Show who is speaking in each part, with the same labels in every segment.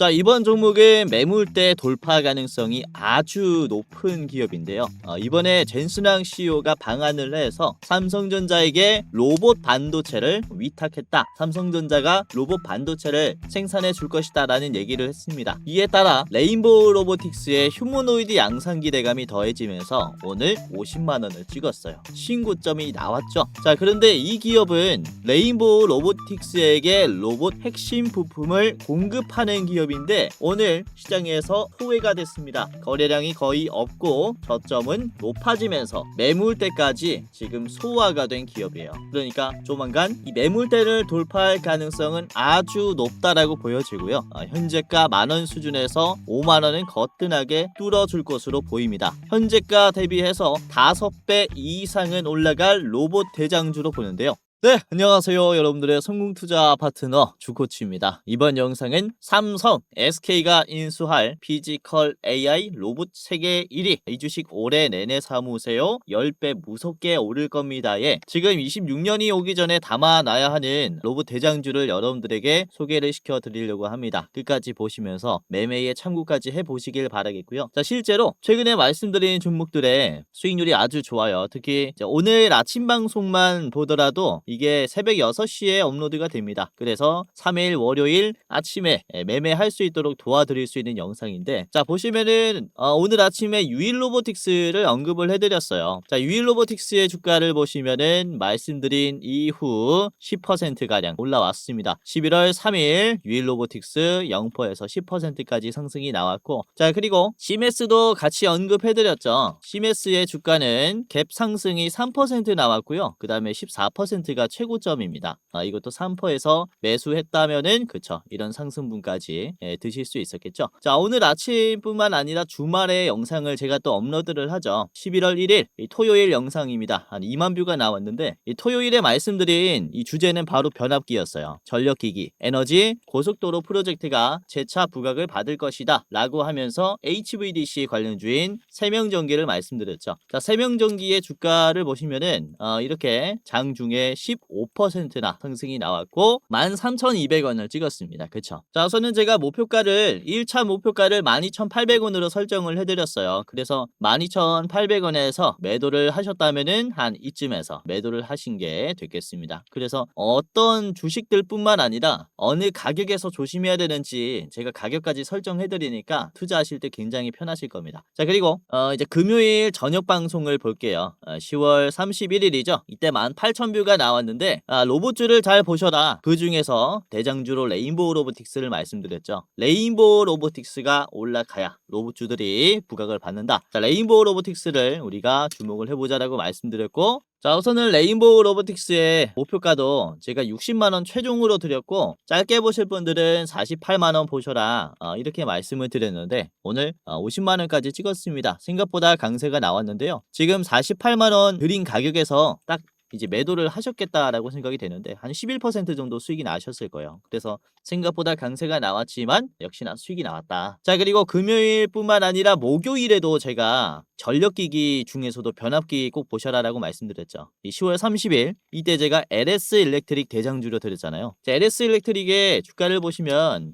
Speaker 1: 자, 이번 종목은 매물대 돌파 가능성이 아주 높은 기업인데요. 이번에 젠순왕 CEO가 방한을 해서 삼성전자에게 로봇 반도체를 위탁했다. 삼성전자가 로봇 반도체를 생산해 줄 것이다 라는 얘기를 했습니다. 이에 따라 레인보우 로보틱스의 휴머노이드 양산기 대감이 더해지면서 오늘 50만원을 찍었어요. 신고점이 나왔죠. 자, 그런데 이 기업은 레인보우 로보틱스에게 로봇 핵심 부품을 공급하는 기업인데 오늘 시장에서 소외가 됐습니다. 거래량이 거의 없고 저점은 높아지면서 매물대까지 지금 소화가 된 기업이에요. 그러니까 조만간 이 매물대를 돌파할 가능성은 아주 높다라고 보여지고요. 현재가 만원 수준에서 5만원은 거뜬하게 뚫어줄 것으로 보입니다. 현재가 대비해서 5배 이상은 올라갈 로봇 대장주로 보는데요. 네, 안녕하세요. 여러분들의 성공투자 파트너 주코치입니다. 이번 영상은 삼성, SK가 인수할 피지컬 AI 로봇 세계 1위 이 주식 올해 내내 사무세요 10배 무섭게 오를 겁니다에 지금 26년이 오기 전에 담아놔야 하는 로봇 대장주를 여러분들에게 소개를 시켜드리려고 합니다. 끝까지 보시면서 매매에 참고까지 해보시길 바라겠고요. 자, 실제로 최근에 말씀드린 종목들의 수익률이 아주 좋아요. 특히 오늘 아침 방송만 보더라도 이게 새벽 6시에 업로드가 됩니다. 그래서 3일 월요일 아침에 매매할 수 있도록 도와드릴 수 있는 영상인데, 자, 보시면은 오늘 아침에 유일로보틱스를 언급을 해드렸어요. 자, 유일로보틱스의 주가를 보시면은 말씀드린 이후 10%가량 올라왔습니다. 11월 3일 유일로보틱스 0%에서 10%까지 상승이 나왔고, 자, 그리고 시메스도 같이 언급해드렸죠. 시메스의 주가는 갭 상승이 3% 나왔고요. 그 다음에 14%가 최고점입니다. 이것도 3%에서 매수했다면은 그쵸, 이런 상승분까지 드실 수 있었겠죠. 자, 오늘 아침뿐만 아니라 주말에 영상을 제가 또 업로드를 하죠. 11월 1일 토요일 영상입니다. 한 2만 뷰가 나왔는데, 이 토요일에 말씀드린 이 주제는 바로 변압기였어요. 전력기기, 에너지, 고속도로 프로젝트가 재차 부각을 받을 것이다 라고 하면서 HVDC 관련주인 세명전기를 말씀드렸죠. 자, 세명전기의 주가를 보시면은 이렇게 장중에 15%나 상승이 나왔고 13,200원을 찍었습니다. 그쵸? 자, 우선은 제가 목표가를 1차 목표가를 12,800원으로 설정을 해드렸어요. 그래서 12,800원에서 매도를 하셨다면은 한 이쯤에서 매도를 하신 게 되겠습니다. 그래서 어떤 주식들 뿐만 아니라 어느 가격에서 조심해야 되는지 제가 가격까지 설정해드리니까 투자하실 때 굉장히 편하실 겁니다. 자, 그리고 이제 금요일 저녁 방송을 볼게요. 10월 31일이죠. 이때 18,000뷰가 나왔는데 로봇주를 잘 보셔라. 그 중에서 대장주로 레인보우 로보틱스를 말씀드렸죠. 레인보우 로보틱스가 올라가야 로봇주들이 부각을 받는다. 자, 레인보우 로보틱스를 우리가 주목을 해보자라고 말씀드렸고, 자, 우선은 레인보우 로보틱스의 목표가도 제가 60만원 최종으로 드렸고, 짧게 보실 분들은 48만원 보셔라 이렇게 말씀을 드렸는데, 오늘 50만원까지 찍었습니다. 생각보다 강세가 나왔는데요. 지금 48만원 드린 가격에서 딱 이제 매도를 하셨겠다라고 생각이 되는데 한 11% 정도 수익이 나셨을 거예요. 그래서 생각보다 강세가 나왔지만 역시나 수익이 나왔다. 자, 그리고 금요일뿐만 아니라 목요일에도 제가 전력기기 중에서도 변압기 꼭 보셔라라고 말씀드렸죠. 이 10월 30일 이때 제가 LS 일렉트릭 대장주로 드렸잖아요. 자, LS 일렉트릭의 주가를 보시면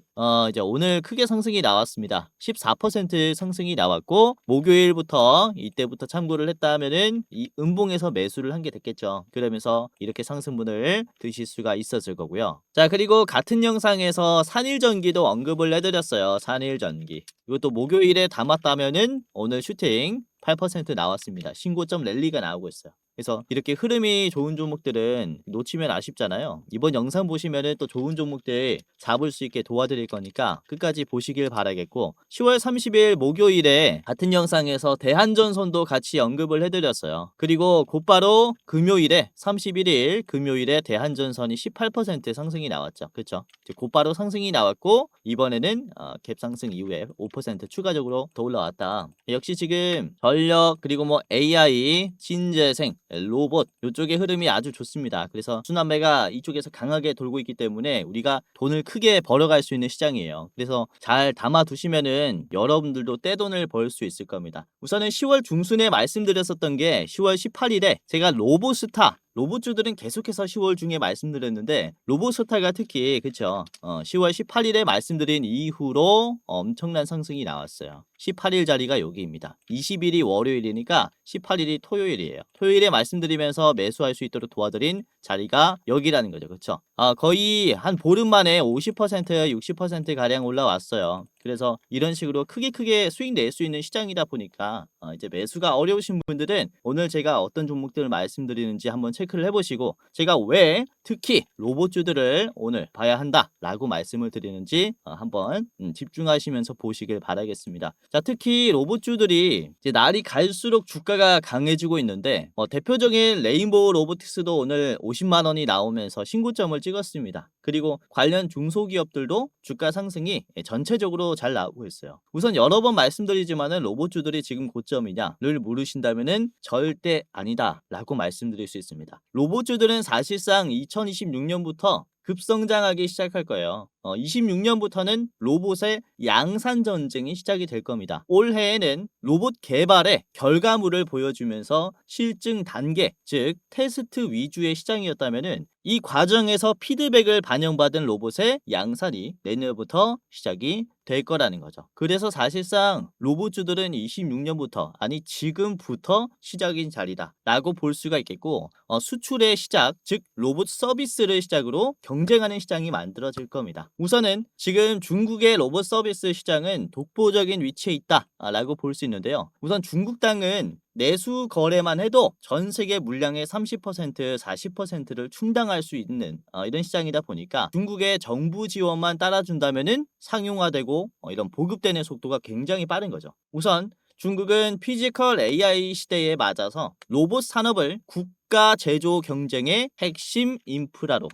Speaker 1: 이제 오늘 크게 상승이 나왔습니다. 14% 상승이 나왔고, 목요일부터 이때부터 참고를 했다면은 이 음봉에서 매수를 한 게 됐겠죠. 그러면서 이렇게 상승분을 드실 수가 있었을 거고요. 자, 그리고 같은 영상에서 산일전기도 언급을 해드렸어요. 산일전기 이것도 목요일에 담았다면은 오늘 슈팅 8% 나왔습니다. 신고점 랠리가 나오고 있어요. 그래서 이렇게 흐름이 좋은 종목들은 놓치면 아쉽잖아요. 이번 영상 보시면은 또 좋은 종목들 잡을 수 있게 도와드릴 거니까 끝까지 보시길 바라겠고, 10월 30일 목요일에 같은 영상에서 대한전선도 같이 언급을 해드렸어요. 그리고 곧바로 금요일에 31일 금요일에 대한전선이 18% 상승이 나왔죠. 그렇죠? 곧바로 상승이 나왔고, 이번에는 갭 상승 이후에 5% 추가적으로 더 올라왔다. 역시 지금 전력 그리고 뭐 AI, 신재생, 로봇 이쪽의 흐름이 아주 좋습니다. 그래서 순환매가 이쪽에서 강하게 돌고 있기 때문에 우리가 돈을 크게 벌어갈 수 있는 시장이에요. 그래서 잘 담아 두시면은 여러분들도 떼돈을 벌 수 있을 겁니다. 우선은 10월 중순에 말씀드렸었던 게 10월 18일에 제가 로보스타 로봇주들은 계속해서 10월 중에 말씀드렸는데 로봇스타가 특히 그쵸 10월 18일에 말씀드린 이후로 엄청난 상승이 나왔어요. 18일 자리가 여기입니다. 20일이 월요일이니까 18일이 토요일이에요. 토요일에 말씀드리면서 매수할 수 있도록 도와드린 자리가 여기라는 거죠. 그쵸? 거의 한 보름 만에 50% 60% 가량 올라왔어요. 그래서 이런 식으로 크게 수익 낼 수 있는 시장이다 보니까 이제 매수가 어려우신 분들은 오늘 제가 어떤 종목들을 말씀드리는지 한번 체크를 해보시고 제가 왜 특히 로봇주들을 오늘 봐야 한다라고 말씀을 드리는지 한번 집중하시면서 보시길 바라겠습니다. 자, 특히 로봇주들이 이제 날이 갈수록 주가가 강해지고 있는데 대표적인 레인보우 로보틱스도 오늘 50만 원이 나오면서 신고점을 찍었습니다. 그리고 관련 중소기업들도 주가 상승이 전체적으로 잘 나오고 있어요. 우선 여러 번 말씀드리지만은 로봇주들이 지금 고점이냐를 물으신다면은 절대 아니다라고 말씀드릴 수 있습니다. 로봇주들은 사실상 2026년부터 급성장하기 시작할 거예요. 26년부터는 로봇의 양산 전쟁이 시작이 될 겁니다. 올해에는 로봇 개발의 결과물을 보여주면서 실증 단계, 즉 테스트 위주의 시장이었다면은 이 과정에서 피드백을 반영받은 로봇의 양산이 내년부터 시작이 될 거라는 거죠. 그래서 사실상 로봇주들은 26년부터 아니 지금부터 시작인 자리다 라고 볼 수가 있겠고 수출의 시작, 즉 로봇 서비스를 시작으로 경쟁하는 시장이 만들어질 겁니다. 우선은 지금 중국의 로봇 서비스 시장은 독보적인 위치에 있다 라고 볼 수 있는데요. 우선 중국 땅은 내수 거래만 해도 전 세계 물량의 30% 40%를 충당할 수 있는 이런 시장이다 보니까 중국의 정부 지원만 따라준다면은 상용화되고 이런 보급되는 속도가 굉장히 빠른 거죠. 우선 중국은 피지컬 AI 시대에 맞아서 로봇 산업을 국가 제조 경쟁의 핵심 인프라로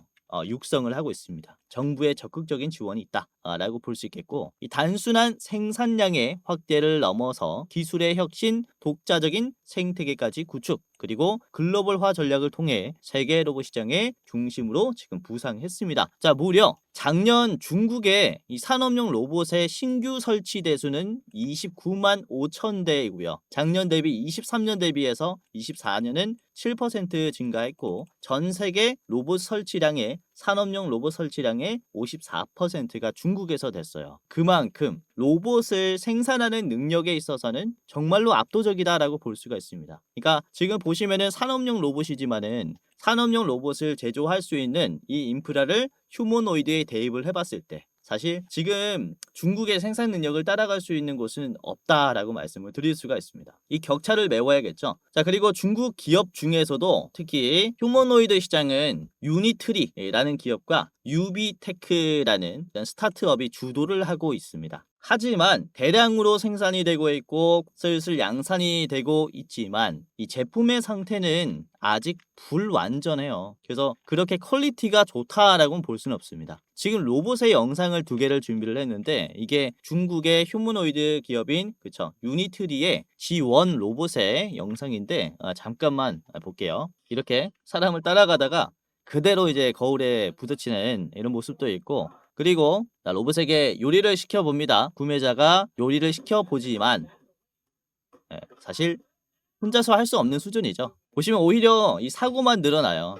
Speaker 1: 육성을 하고 있습니다. 정부의 적극적인 지원이 있다라고 볼 수 있겠고 이 단순한 생산량의 확대를 넘어서 기술의 혁신, 독자적인 생태계까지 구축 그리고 글로벌화 전략을 통해 세계 로봇 시장의 중심으로 지금 부상했습니다. 자, 무려 작년 중국의 이 산업용 로봇의 신규 설치 대수는 29만 5천 대이고요. 작년 대비 23년 대비해서 24년은 7% 증가했고 전 세계 로봇 설치량의 산업용 로봇 설치량의 54%가 중국에서 됐어요. 그만큼 로봇을 생산하는 능력에 있어서는 정말로 압도적이다라고 볼 수가 있습니다. 그러니까 지금 보시면은 산업용 로봇이지만은 산업용 로봇을 제조할 수 있는 이 인프라를 휴머노이드에 대입을 해봤을 때 사실 지금 중국의 생산 능력을 따라갈 수 있는 곳은 없다라고 말씀을 드릴 수가 있습니다. 이 격차를 메워야겠죠. 자, 그리고 중국 기업 중에서도 특히 휴머노이드 시장은 유니트리라는 기업과 유비테크라는 스타트업이 주도를 하고 있습니다. 하지만 대량으로 생산이 되고 있고 슬슬 양산이 되고 있지만 이 제품의 상태는 아직 불완전해요. 그래서 그렇게 퀄리티가 좋다라고는 볼 수는 없습니다. 지금 로봇의 영상을 2개를 준비를 했는데 이게 중국의 휴머노이드 기업인 그쵸 유니트리의 G1 로봇의 영상인데 잠깐만 볼게요. 이렇게 사람을 따라가다가 그대로 이제 거울에 부딪히는 이런 모습도 있고 그리고 로봇에게 요리를 시켜봅니다. 구매자가 요리를 시켜보지만 사실 혼자서 할 수 없는 수준이죠. 보시면 오히려 이 사고만 늘어나요.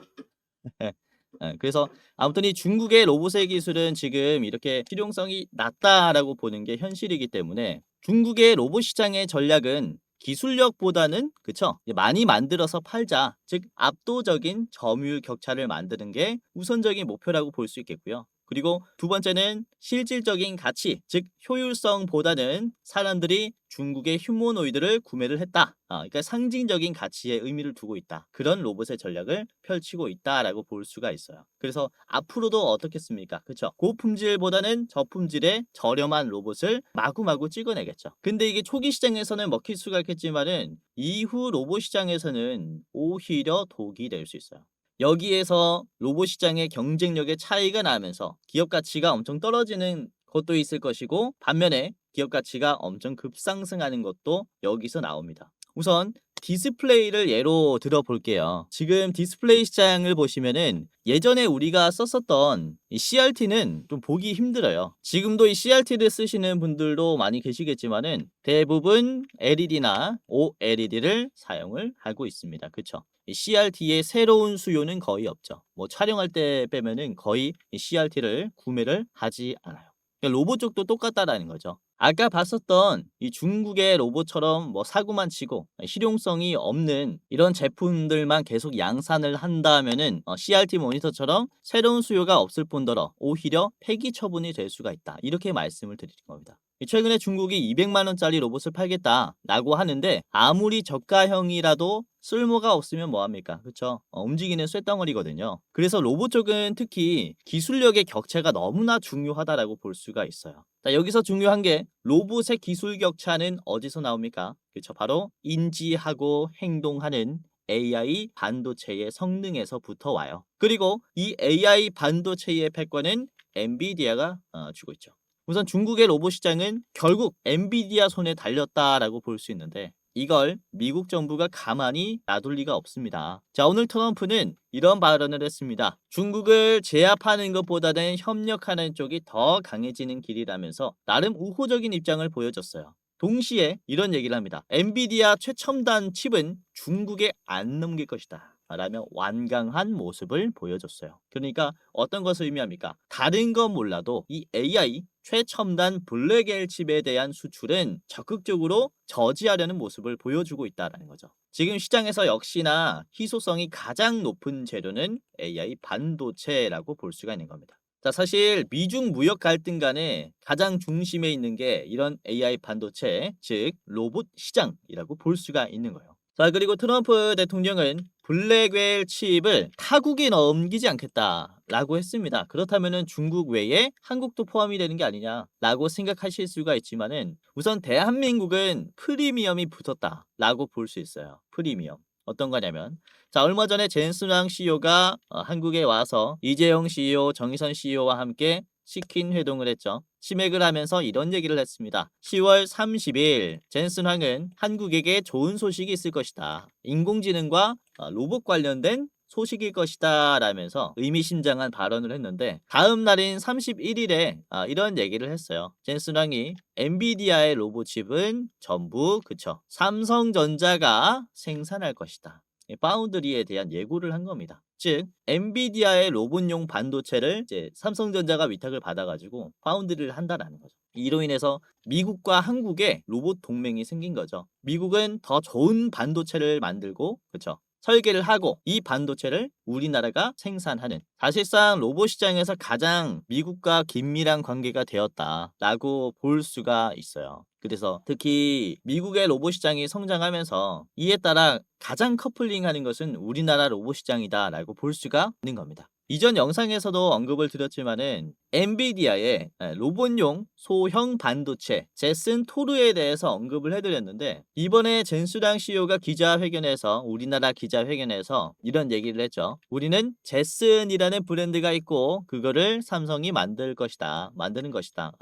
Speaker 1: 그래서 아무튼 이 중국의 로봇의 기술은 지금 이렇게 실용성이 낮다라고 보는 게 현실이기 때문에 중국의 로봇 시장의 전략은 기술력보다는 그쵸 많이 만들어서 팔자 즉 압도적인 점유율 격차를 만드는 게 우선적인 목표라고 볼 수 있겠고요. 그리고 두 번째는 실질적인 가치, 즉 효율성보다는 사람들이 중국의 휴머노이드를 구매를 했다. 그러니까 상징적인 가치에 의미를 두고 있다. 그런 로봇의 전략을 펼치고 있다라고 볼 수가 있어요. 그래서 앞으로도 어떻겠습니까? 그렇죠? 고품질보다는 저품질의 저렴한 로봇을 마구마구 찍어내겠죠. 근데 이게 초기 시장에서는 먹힐 수가 있겠지만은 이후 로봇 시장에서는 오히려 독이 될 수 있어요. 여기에서 로봇 시장의 경쟁력의 차이가 나면서 기업 가치가 엄청 떨어지는 것도 있을 것이고 반면에 기업 가치가 엄청 급상승하는 것도 여기서 나옵니다. 우선 디스플레이를 예로 들어볼게요. 지금 디스플레이 시장을 보시면은 예전에 우리가 썼었던 이 CRT는 좀 보기 힘들어요. 지금도 이 CRT를 쓰시는 분들도 많이 계시겠지만은 대부분 LED나 OLED를 사용을 하고 있습니다. 그쵸? 이 CRT의 새로운 수요는 거의 없죠. 뭐 촬영할 때 빼면은 거의 이 CRT를 구매를 하지 않아요. 그러니까 로봇 쪽도 똑같다라는 거죠. 아까 봤었던 이 중국의 로봇처럼 뭐 사고만 치고 실용성이 없는 이런 제품들만 계속 양산을 한다면은 CRT 모니터처럼 새로운 수요가 없을 뿐더러 오히려 폐기 처분이 될 수가 있다. 이렇게 말씀을 드리는 겁니다. 최근에 중국이 200만 원짜리 로봇을 팔겠다라고 하는데 아무리 저가형이라도 쓸모가 없으면 뭐합니까? 그쵸? 움직이는 쇳덩어리거든요. 그래서 로봇 쪽은 특히 기술력의 격차가 너무나 중요하다라고 볼 수가 있어요. 자, 여기서 중요한 게 로봇의 기술 격차는 어디서 나옵니까? 그쵸? 바로 인지하고 행동하는 AI 반도체의 성능에서부터 와요. 그리고 이 AI 반도체의 패권은 엔비디아가 주고 있죠. 우선 중국의 로봇 시장은 결국 엔비디아 손에 달렸다라고 볼 수 있는데 이걸 미국 정부가 가만히 놔둘 리가 없습니다. 자, 오늘 트럼프는 이런 발언을 했습니다. 중국을 제압하는 것보다는 협력하는 쪽이 더 강해지는 길이라면서 나름 우호적인 입장을 보여줬어요. 동시에 이런 얘기를 합니다. 엔비디아 최첨단 칩은 중국에 안 넘길 것이다. 라며 완강한 모습을 보여줬어요. 그러니까 어떤 것을 의미합니까? 다른 건 몰라도 이 AI 최첨단 블랙엘 칩에 대한 수출은 적극적으로 저지하려는 모습을 보여주고 있다는 거죠. 지금 시장에서 역시나 희소성이 가장 높은 재료는 AI 반도체라고 볼 수가 있는 겁니다. 자, 사실 미중 무역 갈등 간에 가장 중심에 있는 게 이런 AI 반도체, 즉 로봇 시장이라고 볼 수가 있는 거예요. 자, 그리고 트럼프 대통령은 블랙웰 칩을 타국에 넘기지 않겠다라고 했습니다. 그렇다면은 중국 외에 한국도 포함이 되는 게 아니냐라고 생각하실 수가 있지만은 우선 대한민국은 프리미엄이 붙었다라고 볼 수 있어요. 프리미엄. 어떤 거냐면 자, 얼마 전에 젠슨왕 CEO가 한국에 와서 이재용 CEO, 정의선 CEO와 함께 치킨 회동을 했죠. 치맥을 하면서 이런 얘기를 했습니다. 10월 30일 젠슨 황은 한국에게 좋은 소식이 있을 것이다. 인공지능과 로봇 관련된 소식일 것이다 라면서 의미심장한 발언을 했는데 다음 날인 31일에 이런 얘기를 했어요. 젠슨 황이 엔비디아의 로봇 칩은 전부 그쵸 삼성전자가 생산할 것이다. 파운드리에 대한 예고를 한 겁니다. 즉 엔비디아의 로봇용 반도체를 이제 삼성전자가 위탁을 받아가지고 파운드리를 한다라는 거죠. 이로 인해서 미국과 한국의 로봇 동맹이 생긴 거죠. 미국은 더 좋은 반도체를 만들고 그렇죠. 설계를 하고 이 반도체를 우리나라가 생산하는 사실상 로봇 시장에서 가장 미국과 긴밀한 관계가 되었다라고 볼 수가 있어요. 그래서 특히 미국의 로봇 시장이 성장하면서 이에 따라 가장 커플링하는 것은 우리나라 로봇 시장이다라고 볼 수가 있는 겁니다. 이전 영상에서도 언급을 드렸지만은 엔비디아의 로봇용 소형 반도체 제슨 토르에 대해서 언급을 해드렸는데 이번에 젠수랑 CEO가 기자회견에서 우리나라 기자회견에서 이런 얘기를 했죠. 우리는 제슨이라는 브랜드가 있고 그거를 삼성이 만드는 것이다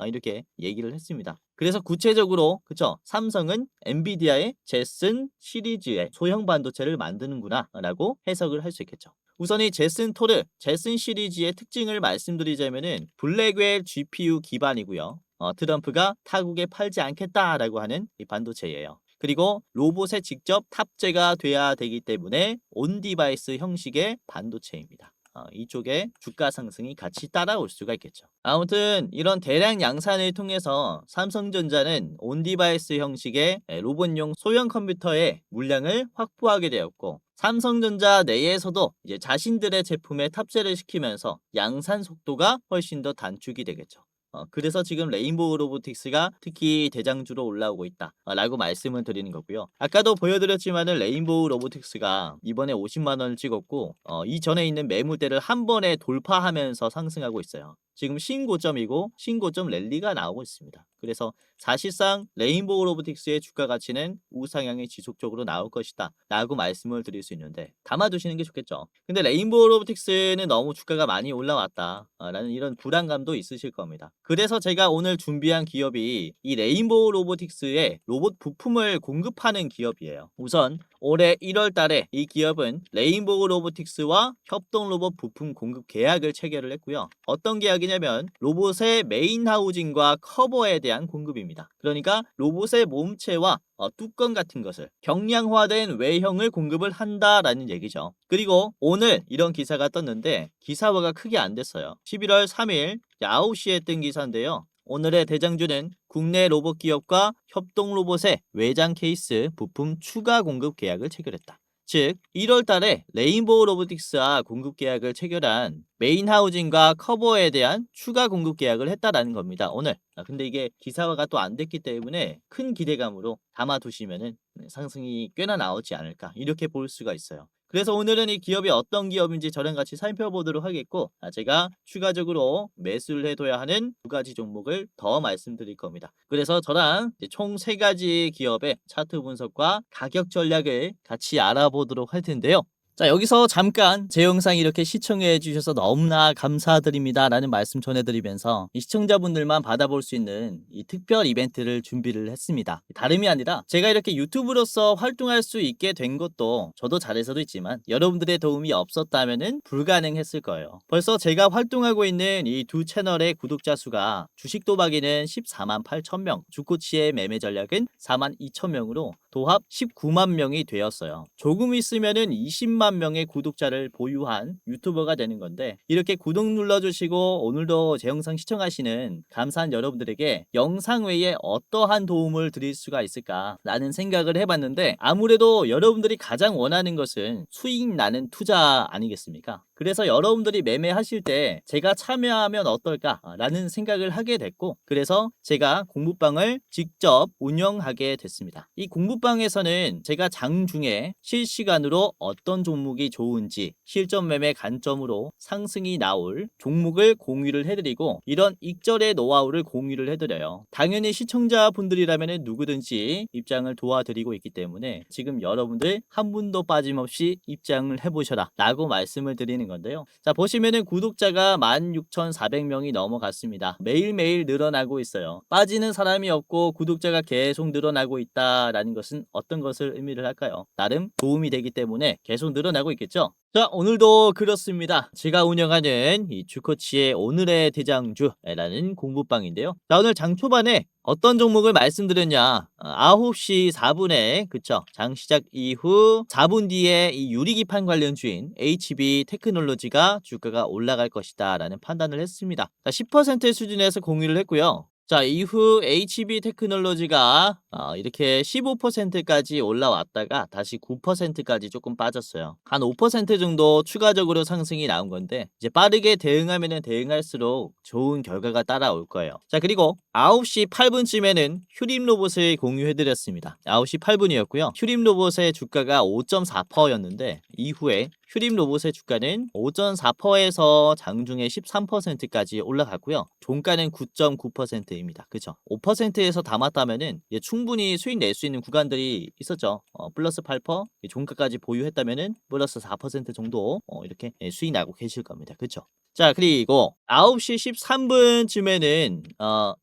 Speaker 1: 이렇게 얘기를 했습니다. 그래서 구체적으로 그쵸 삼성은 엔비디아의 제슨 시리즈의 소형 반도체를 만드는구나 라고 해석을 할 수 있겠죠. 우선 이 제슨 토르, 제슨 시리즈의 특징을 말씀드리자면은 블랙웰 GPU 기반이고요. 트럼프가 타국에 팔지 않겠다라고 하는 이 반도체예요. 그리고 로봇에 직접 탑재가 돼야 되기 때문에 온 디바이스 형식의 반도체입니다. 이쪽에 주가 상승이 같이 따라올 수가 있겠죠. 아무튼 이런 대량 양산을 통해서 삼성전자는 온디바이스 형식의 로봇용 소형 컴퓨터의 물량을 확보하게 되었고 삼성전자 내에서도 이제 자신들의 제품에 탑재를 시키면서 양산 속도가 훨씬 더 단축이 되겠죠. 그래서 지금 레인보우 로보틱스가 특히 대장주로 올라오고 있다 라고 말씀을 드리는 거고요. 아까도 보여드렸지만은 레인보우 로보틱스가 이번에 50만 원을 찍었고 이전에 있는 매물대를 한 번에 돌파하면서 상승하고 있어요. 지금 신고점이고 신고점 랠리가 나오고 있습니다. 그래서 사실상 레인보우 로보틱스의 주가 가치는 우상향이 지속적으로 나올 것이다 라고 말씀을 드릴 수 있는데 담아두시는 게 좋겠죠. 근데 레인보우 로보틱스는 너무 주가가 많이 올라왔다 라는 이런 불안감도 있으실 겁니다. 그래서 제가 오늘 준비한 기업이 이 레인보우 로보틱스의 로봇 부품을 공급하는 기업이에요. 우선 올해 1월 달에 이 기업은 레인보우 로보틱스와 협동 로봇 부품 공급 계약을 체결을 했고요. 어떤 계약이냐면 로봇의 메인 하우징과 커버에 대한 공급입니다. 그러니까 로봇의 몸체와 뚜껑 같은 것을 경량화된 외형을 공급을 한다라는 얘기죠. 그리고 오늘 이런 기사가 떴는데 기사화가 크게 안 됐어요. 11월 3일 9시에 뜬 기사인데요. 오늘의 대장주는 국내 로봇 기업과 협동 로봇의 외장 케이스 부품 추가 공급 계약을 체결했다. 즉 1월 달에 레인보우 로보틱스와 공급 계약을 체결한 메인 하우징과 커버에 대한 추가 공급 계약을 했다라는 겁니다. 오늘. 근데 이게 기사화가 또 안 됐기 때문에 큰 기대감으로 담아두시면은 상승이 꽤나 나오지 않을까 이렇게 볼 수가 있어요. 그래서 오늘은 이 기업이 어떤 기업인지 저랑 같이 살펴보도록 하겠고 제가 추가적으로 매수를 해둬야 하는 두 가지 종목을 더 말씀드릴 겁니다. 그래서 저랑 총 3가지 기업의 차트 분석과 가격 전략을 같이 알아보도록 할 텐데요. 자, 여기서 잠깐 제 영상 이렇게 시청해 주셔서 너무나 감사드립니다 라는 말씀 전해드리면서 이 시청자분들만 받아볼 수 있는 이 특별 이벤트를 준비를 했습니다. 다름이 아니라 제가 이렇게 유튜브로서 활동할 수 있게 된 것도 저도 잘해서도 있지만 여러분들의 도움이 없었다면 불가능했을 거예요. 벌써 제가 활동하고 있는 이 두 채널의 구독자 수가 주식 도박이는 14만 8천 명, 주코치의 매매 전략은 4만 2천 명으로 도합 19만 명이 되었어요. 조금 있으면은 20만 명의 구독자를 보유한 유튜버가 되는 건데 이렇게 구독 눌러주시고 오늘도 제 영상 시청하시는 감사한 여러분들에게 영상 외에 어떠한 도움을 드릴 수가 있을까 라는 생각을 해봤는데 아무래도 여러분들이 가장 원하는 것은 수익 나는 투자 아니겠습니까? 그래서 여러분들이 매매하실 때 제가 참여하면 어떨까 라는 생각을 하게 됐고 그래서 제가 공부방을 직접 운영하게 됐습니다. 이 공부방에서는 제가 장중에 실시간으로 어떤 종목이 좋은지 실전 매매 관점으로 상승이 나올 종목을 공유를 해드리고 이런 익절의 노하우를 공유를 해드려요. 당연히 시청자분들이라면 누구든지 입장을 도와드리고 있기 때문에 지금 여러분들 한 분도 빠짐없이 입장을 해보셔라 라고 말씀을 드리는 건데요. 자, 보시면은 구독자가 16,400명이 넘어갔습니다. 매일매일 늘어나고 있어요. 빠지는 사람이 없고 구독자가 계속 늘어나고 있다라는 것은 어떤 것을 의미를 할까요? 나름 도움이 되기 때문에 계속 늘어나고 있겠죠? 자, 오늘도 그렇습니다. 제가 운영하는 이 주코치의 오늘의 대장주라는 공부방인데요. 자, 오늘 장 초반에 어떤 종목을 말씀드렸냐 9시 4분에 그쵸 장 시작 이후 4분 뒤에 이 유리기판 관련주인 HB 테크놀로지가 주가가 올라갈 것이다 라는 판단을 했습니다. 자, 10% 수준에서 공유를 했고요. 자, 이후 HB 테크놀로지가 이렇게 15%까지 올라왔다가 다시 9%까지 조금 빠졌어요. 한 5% 정도 추가적으로 상승이 나온 건데 이제 빠르게 대응하면 대응할수록 좋은 결과가 따라올 거예요. 자, 그리고 9시 8분쯤에는 휴림 로봇을 공유해드렸습니다. 9시 8분이었고요. 휴림 로봇의 주가가 5.4%였는데 이후에 휴림 로봇의 주가는 5.4%에서 장중에 13%까지 올라갔고요. 종가는 9.9%입니다. 그죠? 5%에서 담았다면은 충분히 수익 낼 수 있는 구간들이 있었죠. 플러스 8%, 종가까지 보유했다면은 플러스 4% 정도 이렇게 수익 나고 계실 겁니다. 그죠? 자, 그리고 9시 13분쯤에는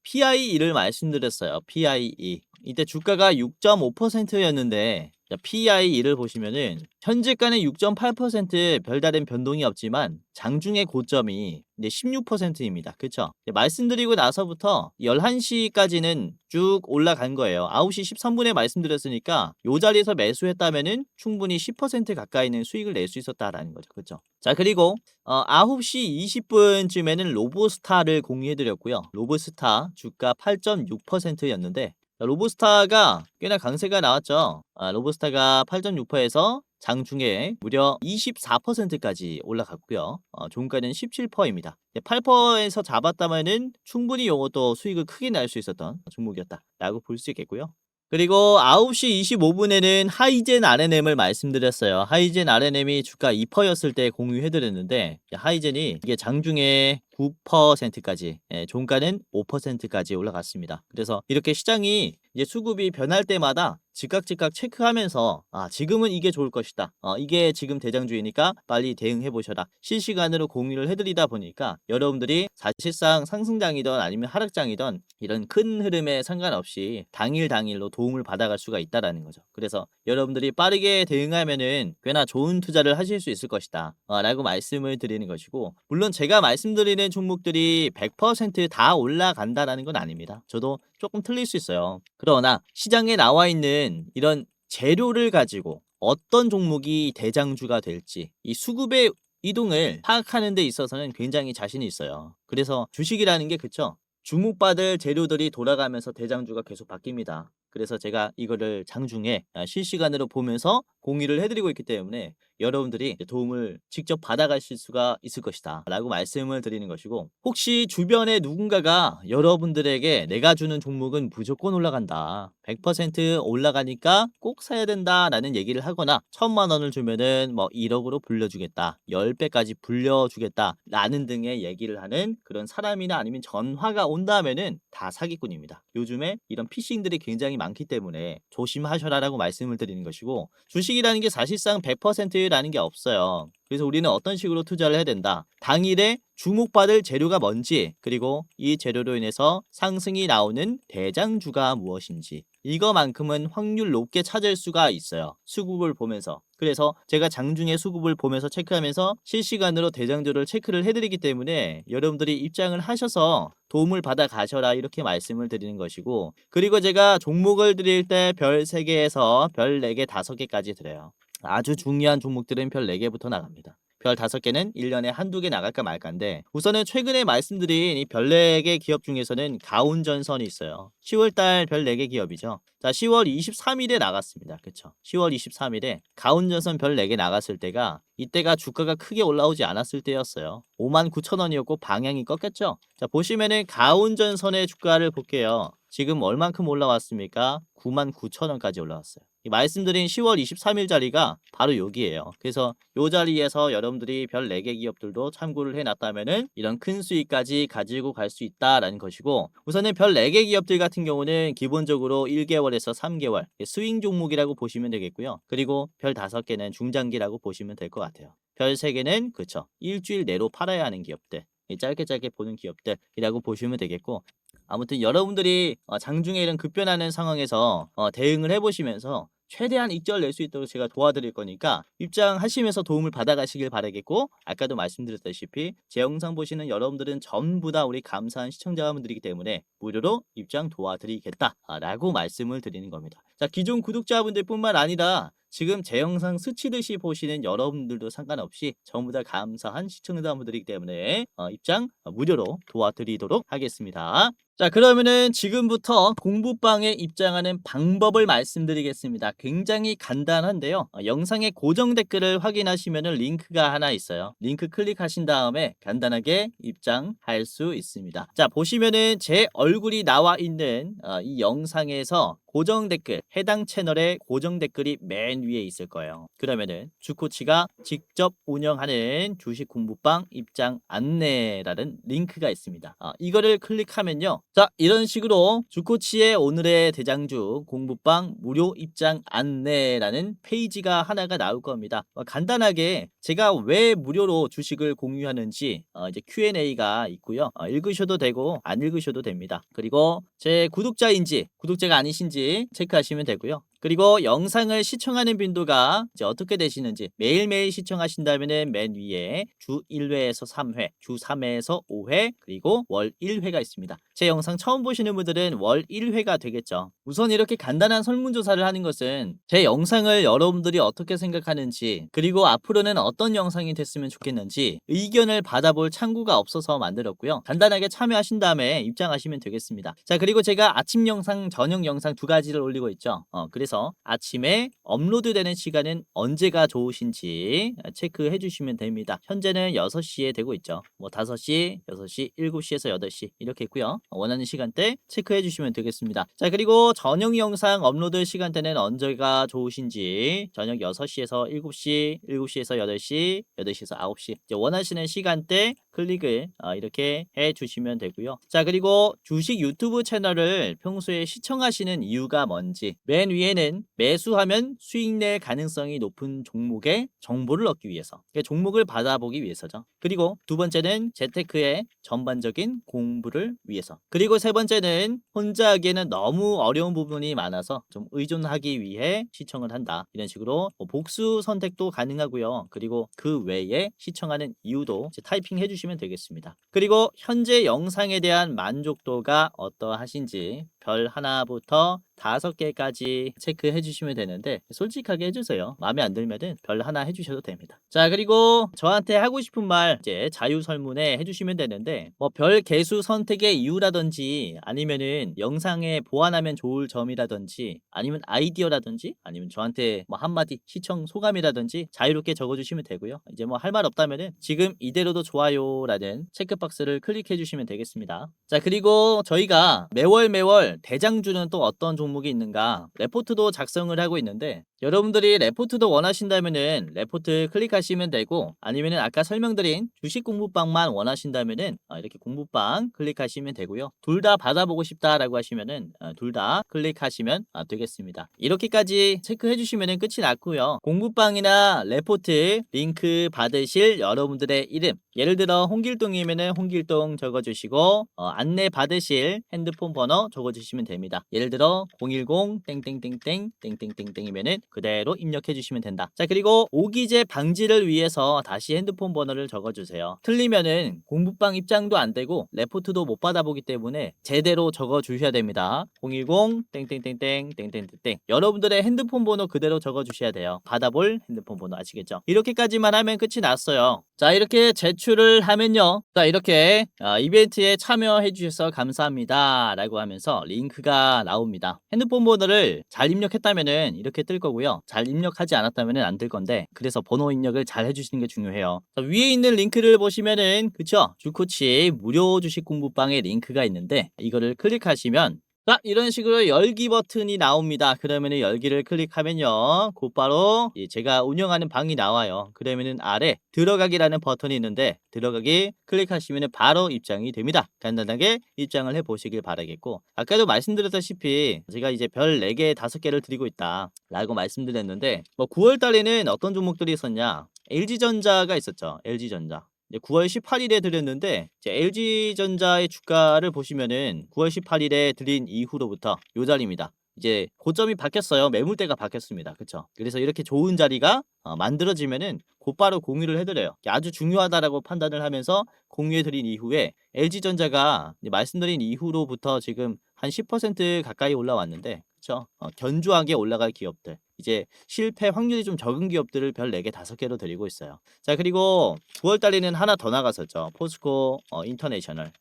Speaker 1: PIE를 말씀드렸어요. PIE. 이때 주가가 6.5%였는데 PIE를 보시면은 현재가는 6.8% 별다른 변동이 없지만 장중의 고점이 이제 16%입니다. 그쵸? 말씀드리고 나서부터 11시까지는 쭉 올라간 거예요. 9시 13분에 말씀드렸으니까 이 자리에서 매수했다면은 충분히 10% 가까이는 수익을 낼 수 있었다라는 거죠. 그쵸? 자, 그리고 9시 20분쯤에는 로보스타를 공유해드렸고요. 로보스타 주가 8.6%였는데 로보스타가 꽤나 강세가 나왔죠. 로보스타가 8.6%에서 장중에 무려 24%까지 올라갔고요. 종가는 17%입니다. 8%에서 잡았다면은 충분히 이것도 수익을 크게 낼 수 있었던 종목이었다라고 볼 수 있겠고요. 그리고 9시 25분에는 하이젠 RNM을 말씀드렸어요. 하이젠 RNM이 주가 2%였을 때 공유해드렸는데 하이젠이 이게 장중에 9%까지 종가는 5%까지 올라갔습니다. 그래서 이렇게 시장이 이제 수급이 변할 때마다 즉각 체크하면서 지금은 이게 좋을 것이다. 이게 지금 대장주이니까 빨리 대응해 보셔라. 실시간으로 공유를 해드리다 보니까 여러분들이 사실상 상승장이든 아니면 하락장이든 이런 큰 흐름에 상관없이 당일로 도움을 받아갈 수가 있다라는 거죠. 그래서 여러분들이 빠르게 대응하면은 꽤나 좋은 투자를 하실 수 있을 것이다. 라고 말씀을 드리는 것이고, 물론 제가 말씀드리는 종목들이 100%다 올라간다라는 건 아닙니다. 저도 조금 틀릴 수 있어요. 그러나 시장에 나와 있는 이런 재료를 가지고 어떤 종목이 대장주가 될지 이 수급의 이동을 파악하는 데 있어서는 굉장히 자신이 있어요. 그래서 주식이라는 게 그쵸? 주목받을 재료들이 돌아가면서 대장주가 계속 바뀝니다. 그래서 제가 이거를 장중에 실시간으로 보면서 공유를 해드리고 있기 때문에 여러분들이 도움을 직접 받아가실 수가 있을 것이다 라고 말씀을 드리는 것이고, 혹시 주변에 누군가가 여러분들에게 내가 주는 종목은 무조건 올라간다, 100% 올라가니까 꼭 사야 된다 라는 얘기를 하거나 1000만 원을 주면은 뭐 1억으로 불려주겠다, 10배까지 불려주겠다 라는 등의 얘기를 하는 그런 사람이나 아니면 전화가 온다면은 다 사기꾼입니다. 요즘에 이런 피싱들이 굉장히 많기 때문에 조심하셔라 라고 말씀을 드리는 것이고, 주식이라는 게 사실상 100%라는 게 없어요. 그래서 우리는 어떤 식으로 투자를 해야 된다, 당일에 주목받을 재료가 뭔지, 그리고 이 재료로 인해서 상승이 나오는 대장주가 무엇인지, 이거만큼은 확률 높게 찾을 수가 있어요. 수급을 보면서. 그래서 제가 장중에 수급을 보면서 체크하면서 실시간으로 대장주를 체크를 해드리기 때문에 여러분들이 입장을 하셔서 도움을 받아 가셔라 이렇게 말씀을 드리는 것이고, 그리고 제가 종목을 드릴 때 별 3개에서 별 4개, 5개까지 드려요. 아주 중요한 종목들은 별 4개부터 나갑니다. 별 5개는 1년에 한두 개 나갈까 말까인데, 우선은 최근에 말씀드린 이 별 4개 기업 중에서는 가온전선이 있어요. 10월달 별 4개 기업이죠. 자, 10월 23일에 나갔습니다. 그쵸? 10월 23일에 가온전선 별 4개 나갔을 때가, 이때가 주가가 크게 올라오지 않았을 때였어요. 59,000원이었고 방향이 꺾였죠. 자, 보시면은 가온전선의 주가를 볼게요. 지금 얼만큼 올라왔습니까? 99,000원까지 올라왔어요. 이 말씀드린 10월 23일 자리가 바로 여기에요. 그래서 이 자리에서 여러분들이 별 4개 기업들도 참고를 해놨다면은 이런 큰 수익까지 가지고 갈 수 있다라는 것이고, 우선은 별 4개 기업들 같은 경우는 기본적으로 1개월에서 3개월 스윙 종목이라고 보시면 되겠고요. 그리고 별 5개는 중장기라고 보시면 될 것 같아요. 별 3개는 그쵸, 일주일 내로 팔아야 하는 기업들, 짧게 보는 기업들이라고 보시면 되겠고, 아무튼 여러분들이 장중에 이런 급변하는 상황에서 대응을 해보시면서 최대한 익절 낼 수 있도록 제가 도와드릴 거니까 입장하시면서 도움을 받아가시길 바라겠고, 아까도 말씀드렸다시피 제 영상 보시는 여러분들은 전부 다 우리 감사한 시청자분들이기 때문에 무료로 입장 도와드리겠다라고 말씀을 드리는 겁니다. 자, 기존 구독자분들 뿐만 아니라 지금 제 영상 스치듯이 보시는 여러분들도 상관없이 전부 다 감사한 시청자분들이기 때문에 입장 무료로 도와드리도록 하겠습니다. 자, 그러면은 지금부터 공부방에 입장하는 방법을 말씀드리겠습니다. 굉장히 간단한데요. 영상의 고정 댓글을 확인하시면은 링크가 하나 있어요. 링크 클릭하신 다음에 간단하게 입장할 수 있습니다. 자, 보시면은 제 얼굴이 나와 있는 이 영상에서 고정 댓글, 해당 채널의 고정 댓글이 맨 위에 있을 거예요. 그러면은 주코치가 직접 운영하는 주식 공부방 입장 안내라는 링크가 있습니다. 이거를 클릭하면요, 자, 이런 식으로 주코치의 오늘의 대장주 공부방 무료 입장 안내라는 페이지가 하나가 나올 겁니다. 간단하게 제가 왜 무료로 주식을 공유하는지 이제 Q&A가 있고요. 읽으셔도 되고 안 읽으셔도 됩니다. 그리고 제 구독자인지 구독자가 아니신지 체크하시면 되고요. 그리고 영상을 시청하는 빈도가 이제 어떻게 되시는지 매일매일 시청하신다면은 맨 위에 주 1회에서 3회, 주 3회에서 5회, 그리고 월 1회가 있습니다. 제 영상 처음 보시는 분들은 월 1회가 되겠죠. 우선 이렇게 간단한 설문조사를 하는 것은 제 영상을 여러분들이 어떻게 생각하는지, 그리고 앞으로는 어떤 영상이 됐으면 좋겠는지 의견을 받아볼 창구가 없어서 만들었고요. 간단하게 참여하신 다음에 입장하시면 되겠습니다. 자, 그리고 제가 아침 영상, 저녁 영상 두 가지를 올리고 있죠. 그래서 그래서 아침에 업로드되는 시간은 언제가 좋으신지 체크해 주시면 됩니다. 현재는 6시에 되고 있죠. 뭐 5시, 6시, 7시에서 8시 이렇게 있고요. 원하는 시간대 체크해 주시면 되겠습니다. 자, 그리고 저녁 영상 업로드 시간대는 언제가 좋으신지 저녁 6시에서 7시, 7시에서 8시, 8시에서 9시 이제 원하시는 시간대 클릭을 이렇게 해 주시면 되고요. 자, 그리고 주식 유튜브 채널을 평소에 시청하시는 이유가 뭔지 맨 위에는 매수하면 수익 낼 가능성이 높은 종목의 정보를 얻기 위해서 종목을 받아보기 위해서죠. 그리고 두 번째는 재테크의 전반적인 공부를 위해서 그리고 세 번째는 혼자 하기에는 너무 어려운 부분이 많아서 좀 의존하기 위해 시청을 한다. 이런 식으로 복수 선택도 가능하고요. 그리고 그 외에 시청하는 이유도 타이핑 해주시면 되겠습니다. 그리고 현재 영상에 대한 만족도가 어떠하신지 별 하나부터 5개까지 체크해 주시면 되는데 솔직하게 해주세요. 마음에 안 들면은 별 하나 해주셔도 됩니다. 자, 그리고 저한테 하고 싶은 말 이제 자유 설문에 해주시면 되는데 뭐 별 개수 선택의 이유라든지 아니면은 영상에 보완하면 좋을 점이라든지 아니면 아이디어라든지 아니면 저한테 뭐 한마디 시청 소감이라든지 자유롭게 적어주시면 되고요. 이제 뭐 할 말 없다면은 지금 이대로도 좋아요라는 체크박스를 클릭해 주시면 되겠습니다. 자, 그리고 저희가 매월 대장주는 또 어떤 종목이 있는가 레포트도 작성을 하고 있는데 여러분들이 레포트도 원하신다면은 레포트 클릭하시면 되고 아니면은 아까 설명드린 주식 공부방만 원하신다면은 이렇게 공부방 클릭하시면 되고요. 둘 다 받아보고 싶다라고 하시면은 둘 다 클릭하시면 되겠습니다. 이렇게까지 체크해 주시면은 끝이 났고요. 공부방이나 레포트 링크 받으실 여러분들의 이름 예를 들어 홍길동이면은 홍길동 적어주시고 안내 받으실 핸드폰 번호 적어주시면 됩니다. 예를 들어 010 땡땡땡땡 땡땡땡땡이면은 그대로 입력해 주시면 된다. 자, 그리고 오기제 방지를 위해서 다시 핸드폰 번호를 적어주세요. 틀리면은 공부방 입장도 안 되고 레포트도 못 받아보기 때문에 제대로 적어주셔야 됩니다. 010 땡땡땡땡 땡땡땡땡 여러분들의 핸드폰 번호 그대로 적어주셔야 돼요. 받아볼 핸드폰 번호 아시겠죠? 이렇게까지만 하면 끝이 났어요. 자, 이렇게 제출을 하면요. 자, 이렇게 이벤트에 참여해 주셔서 감사합니다 라고 하면서 링크가 나옵니다. 핸드폰 번호를 잘 입력했다면은 이렇게 뜰 거고요. 잘 입력하지 않았다면은 안 뜰 건데 그래서 번호 입력을 잘 해주시는 게 중요해요. 자, 위에 있는 링크를 보시면은 그쵸? 주코치 무료 주식 공부방의 링크가 있는데 이거를 클릭하시면 자, 이런 식으로 열기 버튼이 나옵니다. 그러면은 열기를 클릭하면요. 곧바로 제가 운영하는 방이 나와요. 그러면은 아래 들어가기라는 버튼이 있는데 들어가기 클릭하시면은 바로 입장이 됩니다. 간단하게 입장을 해 보시길 바라겠고 아까도 말씀드렸다시피 제가 이제 별 4개, 5개를 드리고 있다 라고 말씀드렸는데 뭐 9월 달에는 어떤 종목들이 있었냐? LG전자가 있었죠. LG전자. 9월 18일에 드렸는데 LG전자의 주가를 보시면은 9월 18일에 드린 이후로부터 요 자리입니다. 이제 고점이 바뀌었어요. 매물대가 바뀌었습니다. 그쵸? 그래서 이렇게 좋은 자리가 만들어지면은 곧바로 공유를 해드려요. 아주 중요하다라고 판단을 하면서 공유해드린 이후에 LG전자가 말씀드린 이후로부터 지금 한 10% 가까이 올라왔는데 그쵸? 견조하게 올라갈 기업들 이제 실패 확률이 좀 적은 기업들을 별 4개, 5개로 드리고 있어요. 자, 그리고 9월 달에는 하나 더 나갔었죠. 포스코 인터내셔널.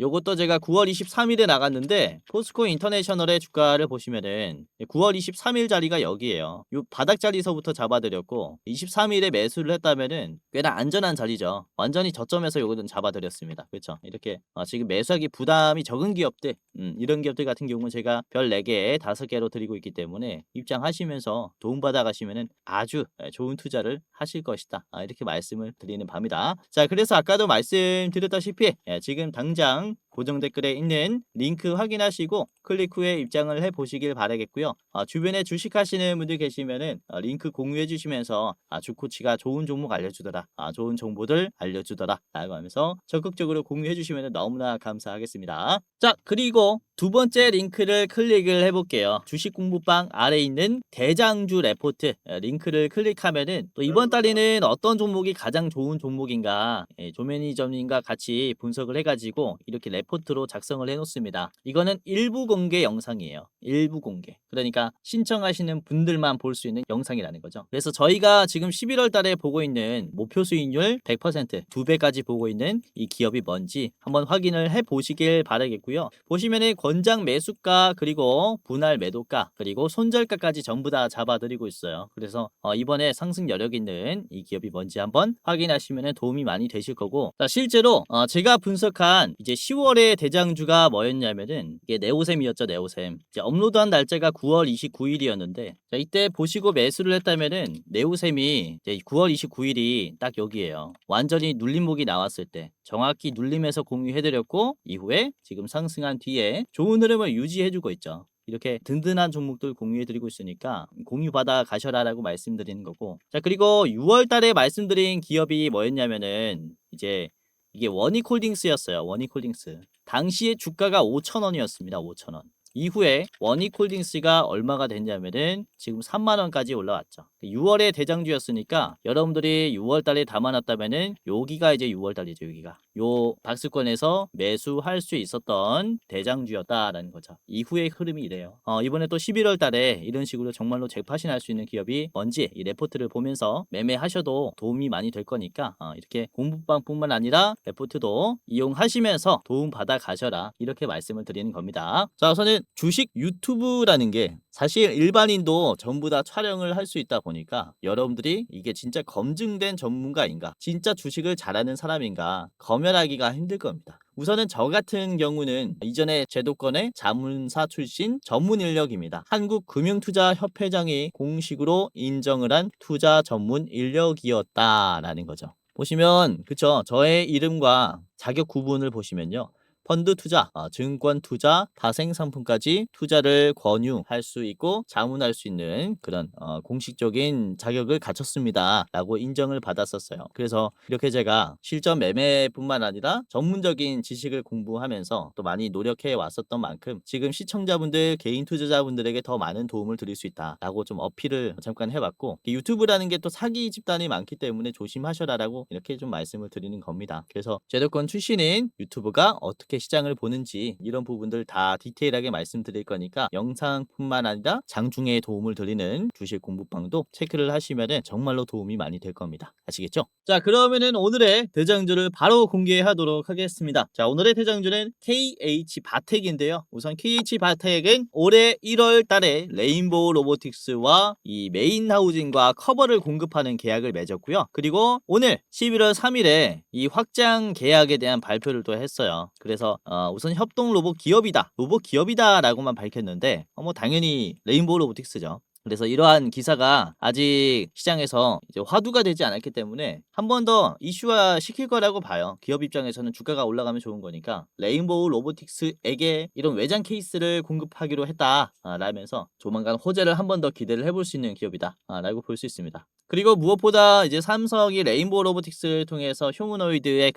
Speaker 1: 요것도 제가 9월 23일에 나갔는데 포스코 인터내셔널의 주가를 보시면은 9월 23일 자리가 여기에요. 요 바닥 자리서부터 잡아드렸고 23일에 매수를 했다면은 꽤나 안전한 자리죠. 완전히 저점에서 요거는 잡아드렸습니다. 그렇죠? 이렇게 지금 매수하기 부담이 적은 기업들 이런 기업들 같은 경우는 제가 별 4개, 5개로 드리고 있기 때문에 입장하시면서 도움받아 가시면은 아주 좋은 투자를 하실 것이다. 이렇게 말씀을 드리는 바입니다. 자, 그래서 아까도 말씀드렸다시피 지금 당장 고정 댓글에 있는 링크 확인하시고 클릭 후에 입장을 해 보시길 바라겠고요. 주변에 주식하시는 분들 계시면은 링크 공유해 주시면서 주코치가 좋은 종목 알려주더라, 좋은 정보들 알려주더라 라고 하면서 적극적으로 공유해 주시면 너무나 감사하겠습니다. 자, 그리고 두 번째 링크를 클릭을 해볼게요. 주식 공부방 아래 있는 대장주 레포트 링크를 클릭하면은 또 이번 달에는 어떤 종목이 가장 좋은 종목인가 조매니저님과 같이 분석을 해가지고 이렇게 레포트로 작성을 해놓습니다. 이거는 일부 공개 영상이에요. 일부 공개. 그러니까 신청하시는 분들만 볼 수 있는 영상이라는 거죠. 그래서 저희가 지금 11월 달에 보고 있는 목표 수익률 100%, 2배까지 보고 있는 이 기업이 뭔지 한번 확인을 해 보시길 바라겠고요. 보시면은 권장 매수가, 그리고 분할 매도가, 그리고 손절가까지 전부 다 잡아드리고 있어요. 그래서 이번에 상승 여력 있는 이 기업이 뭔지 한번 확인하시면 도움이 많이 되실 거고, 자, 실제로 제가 분석한 이제 10월의 대장주가 뭐였냐면은 이게 네오셈이었죠. 네오셈. 이제 업로드한 날짜가 9월 29일이었는데, 자, 이때 보시고 매수를 했다면은 네오셈이 이제 9월 29일이 딱 여기에요. 완전히 눌림목이 나왔을 때 정확히 눌림에서 공유해드렸고, 이후에 지금 상승한 뒤에 좋은 흐름을 유지해주고 있죠. 이렇게 든든한 종목들 공유해드리고 있으니까 공유받아 가셔라라고 말씀드리는 거고, 자, 그리고 6월 달에 말씀드린 기업이 뭐였냐면은 이제 이게 원익홀딩스였어요. 원익홀딩스. 당시에 주가가 5,000원이었습니다. 5,000원. 이후에 원익홀딩스가 얼마가 됐냐면은 지금 3만 원까지 올라왔죠. 6월에 대장주였으니까 여러분들이 6월 달에 담아놨다면은 여기가 이제 6월 달이죠. 여기가 요 박스권에서 매수할 수 있었던 대장주였다라는 거죠. 이후의 흐름이 이래요. 이번에 또 11월 달에 이런 식으로 정말로 잭팟이 날 수 있는 기업이 뭔지 이 레포트를 보면서 매매하셔도 도움이 많이 될 거니까 이렇게 공부방뿐만 아니라 레포트도 이용하시면서 도움 받아 가셔라, 이렇게 말씀을 드리는 겁니다. 자, 우선은 주식 유튜브라는 게 사실 일반인도 전부 다 촬영을 할 수 있다 보니까 여러분들이 이게 진짜 검증된 전문가인가, 진짜 주식을 잘하는 사람인가 검열하기가 힘들 겁니다. 우선은 저 같은 경우는 이전에 제도권의 자문사 출신 전문 인력입니다. 한국금융투자협회장이 공식으로 인정을 한 투자 전문 인력이었다라는 거죠. 보시면 그쵸, 저의 이름과 자격 구분을 보시면요, 펀드 투자, 증권 투자, 다생 상품까지 투자를 권유할 수 있고 자문할 수 있는 그런 공식적인 자격을 갖췄습니다 라고 인정을 받았었어요. 그래서 이렇게 제가 실전 매매뿐만 아니라 전문적인 지식을 공부하면서 또 많이 노력해 왔었던 만큼 지금 시청자분들, 개인 투자자분들에게 더 많은 도움을 드릴 수 있다 라고 좀 어필을 잠깐 해봤고, 유튜브라는 게 또 사기 집단이 많기 때문에 조심하셔라 라고 이렇게 좀 말씀을 드리는 겁니다. 그래서 제도권 출신인 유튜브가 어떻게 시장을 보는지 이런 부분들 다 디테일하게 말씀드릴 거니까 영상뿐만 아니라 장중에 도움을 드리는 주식 공부방도 체크를 하시면 정말로 도움이 많이 될 겁니다. 아시겠죠? 자, 그러면은 오늘의 대장주를 바로 공개하도록 하겠습니다. 자, 오늘의 대장주는 KH바텍인데요. 우선 KH바텍은 올해 1월 달에 레인보우 로보틱스와 이 메인하우징과 커버를 공급하는 계약을 맺었고요. 그리고 오늘 11월 3일에 이 확장 계약에 대한 발표를 또 했어요. 그래서 우선 협동 로봇 기업이다, 로봇 기업이다 라고만 밝혔는데 뭐 당연히 레인보우 로보틱스죠. 그래서 이러한 기사가 아직 시장에서 이제 화두가 되지 않았기 때문에 한 번 더 이슈화 시킬 거라고 봐요. 기업 입장에서는 주가가 올라가면 좋은 거니까 레인보우 로보틱스에게 이런 외장 케이스를 공급하기로 했다 라면서 조만간 호재를 한 번 더 기대를 해볼 수 있는 기업이다 라고 볼 수 있습니다. 그리고 무엇보다 이제 삼성이 레인보우 로보틱스를 통해서 휴머노이드의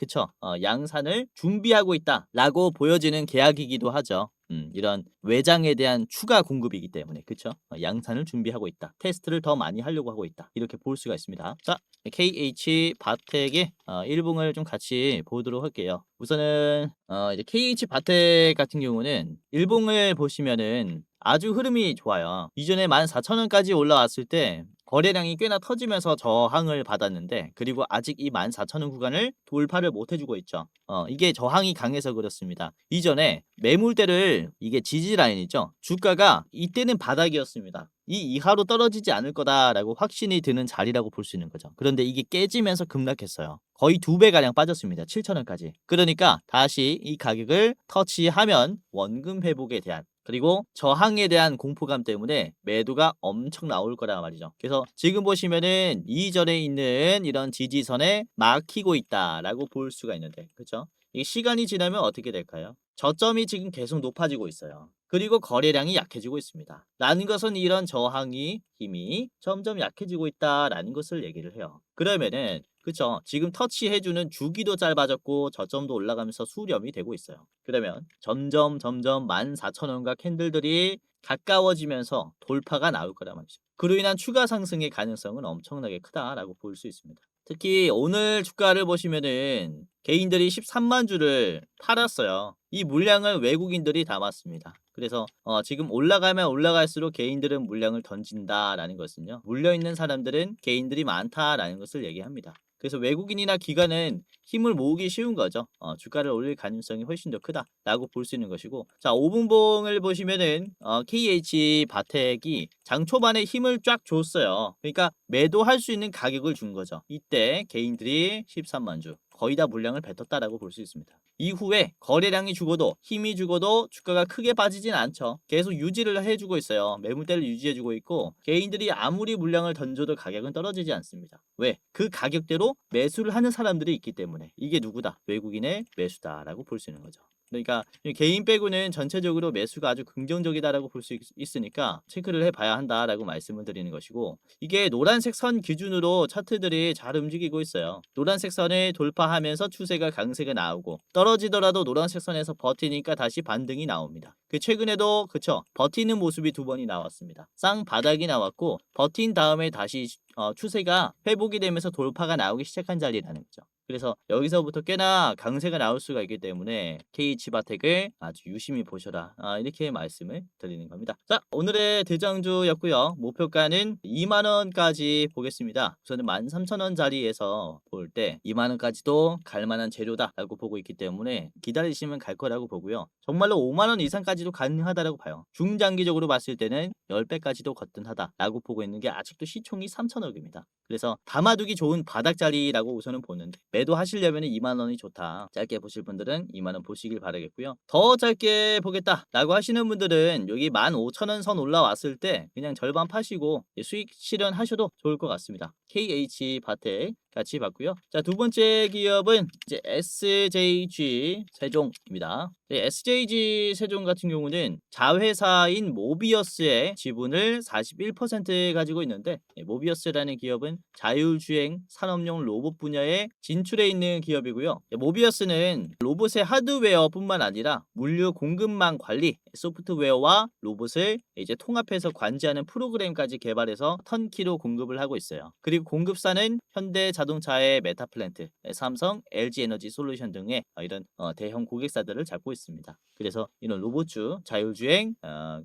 Speaker 1: 양산을 준비하고 있다라고 보여지는 계약이기도 하죠. 이런 외장에 대한 추가 공급이기 때문에 그쵸? 양산을 준비하고 있다. 테스트를 더 많이 하려고 하고 있다. 이렇게 볼 수가 있습니다. 자, KH바텍의 일봉을 좀 같이 보도록 할게요. 우선은 이제 KH바텍 같은 경우는 일봉을 보시면은 아주 흐름이 좋아요. 이전에 14,000원까지 올라왔을 때 거래량이 꽤나 터지면서 저항을 받았는데, 그리고 아직 이 14,000원 구간을 돌파를 못 해주고 있죠. 이게 저항이 강해서 그렇습니다. 이전에 매물대를, 이게 지지 라인이죠. 주가가 이때는 바닥이었습니다. 이 이하로 떨어지지 않을 거다라고 확신이 드는 자리라고 볼 수 있는 거죠. 그런데 이게 깨지면서 급락했어요. 거의 2배가량 빠졌습니다. 7,000원까지. 그러니까 다시 이 가격을 터치하면 원금 회복에 대한, 그리고 저항에 대한 공포감 때문에 매도가 엄청 나올 거란 말이죠. 그래서 지금 보시면은 이전에 있는 이런 지지선에 막히고 있다라고 볼 수가 있는데, 그렇죠? 이 시간이 지나면 어떻게 될까요? 저점이 지금 계속 높아지고 있어요. 그리고 거래량이 약해지고 있습니다. 라는 것은 이런 저항이 힘이 점점 약해지고 있다라는 것을 얘기를 해요. 그러면은 그쵸, 지금 터치해주는 주기도 짧아졌고 저점도 올라가면서 수렴이 되고 있어요. 그러면 점점 14,000원과 캔들들이 가까워지면서 돌파가 나올 거란 말이죠. 그로 인한 추가 상승의 가능성은 엄청나게 크다라고 볼 수 있습니다. 특히 오늘 주가를 보시면은 개인들이 13만 주를 팔았어요. 이 물량을 외국인들이 담았습니다. 그래서 지금 올라가면 올라갈수록 개인들은 물량을 던진다라는 것은요. 물려있는 사람들은 개인들이 많다라는 것을 얘기합니다. 그래서 외국인이나 기관은 힘을 모으기 쉬운 거죠. 주가를 올릴 가능성이 훨씬 더 크다라고 볼 수 있는 것이고, 자 5분봉을 보시면은 KH 바텍이 장 초반에 힘을 쫙 줬어요. 그러니까 매도할 수 있는 가격을 준 거죠. 이때 개인들이 13만 주 거의 다 물량을 뱉었다라고 볼 수 있습니다. 이후에 거래량이 죽어도 힘이 죽어도 주가가 크게 빠지진 않죠. 계속 유지를 해주고 있어요. 매물대를 유지해주고 있고, 개인들이 아무리 물량을 던져도 가격은 떨어지지 않습니다. 왜? 그 가격대로 매수를 하는 사람들이 있기 때문에. 이게 누구다? 외국인의 매수다라고 볼 수 있는 거죠. 그러니까 개인 빼고는 전체적으로 매수가 아주 긍정적이다라고 볼 수 있으니까 체크를 해봐야 한다라고 말씀을 드리는 것이고, 이게 노란색 선 기준으로 차트들이 잘 움직이고 있어요. 노란색 선을 돌파하면서 추세가 강세가 나오고, 떨어지더라도 노란색 선에서 버티니까 다시 반등이 나옵니다. 최근에도 그쵸, 버티는 모습이 두 번이 나왔습니다. 쌍바닥이 나왔고 버틴 다음에 다시 추세가 회복이 되면서 돌파가 나오기 시작한 자리라는 거죠. 그래서 여기서부터 꽤나 강세가 나올 수가 있기 때문에 KH바텍을 아주 유심히 보셔라, 이렇게 말씀을 드리는 겁니다. 자, 오늘의 대장주였고요. 목표가는 2만원까지 보겠습니다. 우선은 13,000원 자리에서 볼 때 2만원까지도 갈만한 재료다 라고 보고 있기 때문에 기다리시면 갈 거라고 보고요. 정말로 5만원 이상까지도 가능하다라고 봐요. 중장기적으로 봤을 때는 10배까지도 거뜬하다 라고 보고 있는 게, 아직도 시총이 3천억입니다. 그래서 담아두기 좋은 바닥 자리라고 우선은 보는데, 매도하시려면 2만원이 좋다. 짧게 보실 분들은 2만원 보시길 바라겠고요. 더 짧게 보겠다 라고 하시는 분들은 여기 15,000원 선 올라왔을 때 그냥 절반 파시고 수익 실현하셔도 좋을 것 같습니다. KH바텍 같이 봤고요. 자, 두 번째 기업은 이제 SJG 세종입니다. SJG 세종 같은 경우는 자회사인 모비어스의 지분을 41% 가지고 있는데, 모비어스라는 기업은 자율주행 산업용 로봇 분야에 진출해 있는 기업이고요. 모비어스는 로봇의 하드웨어뿐만 아니라 물류 공급망 관리, 소프트웨어와 로봇을 이제 통합해서 관제하는 프로그램까지 개발해서 턴키로 공급을 하고 있어요. 그리고 공급사는 현대자동차의 메타플랜트, 삼성, LG에너지 솔루션 등의 이런 대형 고객사들을 잡고 있습니다. 그래서 이런 로봇주 자율주행